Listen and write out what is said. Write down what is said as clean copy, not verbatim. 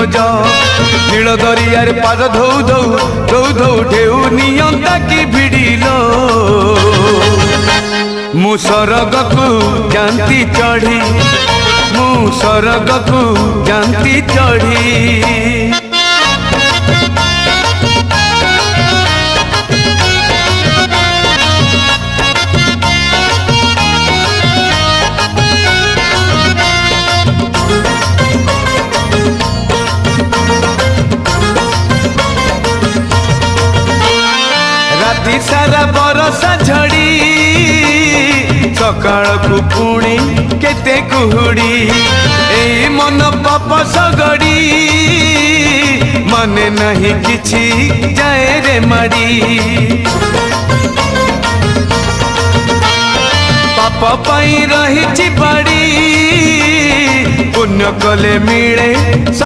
खोज नील दरियार पाद धौ धौ धौ धौ ढेउ नियंता की भिड़िलो मु सरग को जानती चढ़ी मु सरग को जानती चढ़ी राति सारा बरसा झड़ी सकाळ को पुणी केते कुहुड़ी ए मन पाप सगड़ी मने नहीं किछि जाए रे माड़ी पाप पाई रही बाड़ी पुण्य कले मिले।